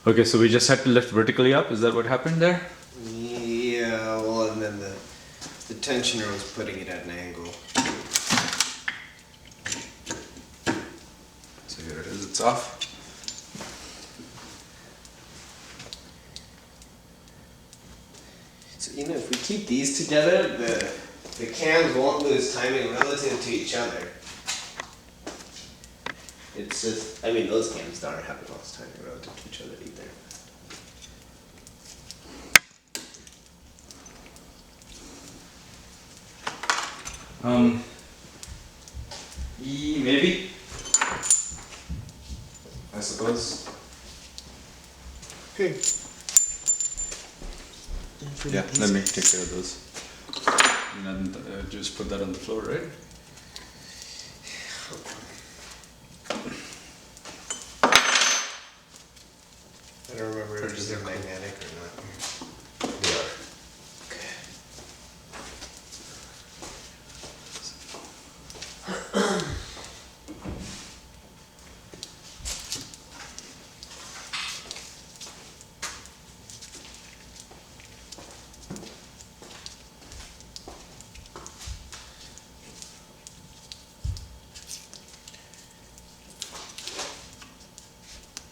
Okay, so we just had to lift vertically up. Is that what happened there? Yeah, well, and then the tensioner was putting it at an angle. So here it is. It's off. So, you know, if we keep these together, the cams won't lose timing relative to each other. It's just, I mean, those cams aren't having lost timing relative to each other either. Maybe. I suppose. Okay. Yeah, let me take care of those. And then just put that on the floor, right? I don't remember if these are magnetic or not. They are. Okay.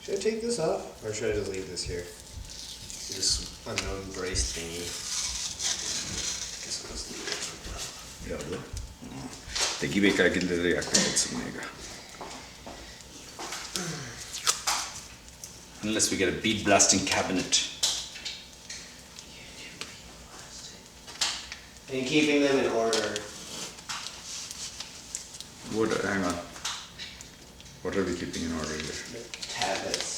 Should I take this off, or should I just leave this here? This unknown brace thingy. Guess I'll just leave it for now. ಯಾವುದು ತೆಗಿಬೇಕಾಗಿಲ್ಲದ್ರೆ ಯಾಕೆ ಸುಮ್ಮನೆ ಈಗ unless we get a bead blasting cabinet. And keeping them in order. Hang on. What are we keeping in order here? The tablets.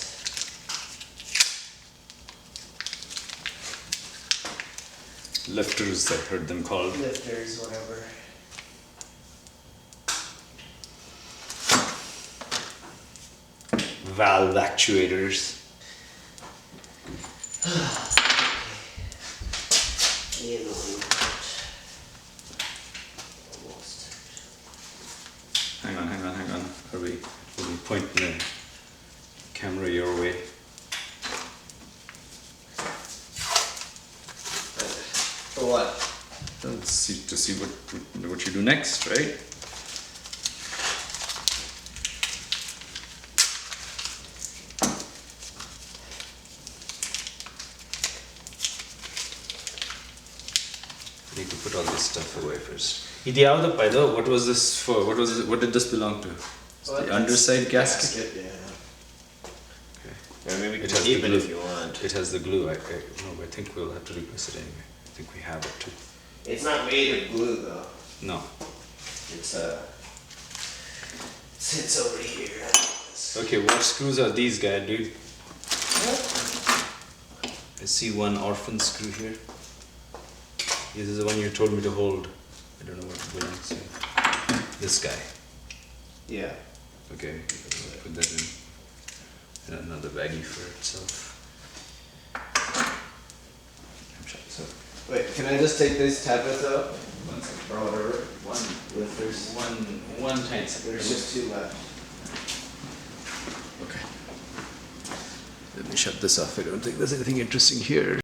Lifters, I heard them called. Lifters, whatever. Valve actuators. The annoying part. Almost. Hang on. Are we pointing the camera your way? For what? Let's see to see what you do next, right? I need to put all this stuff away first. What was this for? What did this belong to? It's the underside gasket? Yeah. Okay. Yeah, maybe we It can has keep the it glue. if you want. It has the glue. No, I think we'll have to replace it anyway. I think we have it too. It's not made of glue though. No. It's sits over here. Okay, what screws are these guys, dude? I see one orphan screw here. This is the one you told me to hold. I don't know what it belongs to. This guy. Yeah. Okay, put that in. And another baggie for itself. So, Wait, can I just take these tablets out? one second. Or whatever. There's one tiny second. There's just two left. Okay. Let me shut this off. I don't think there's anything interesting here.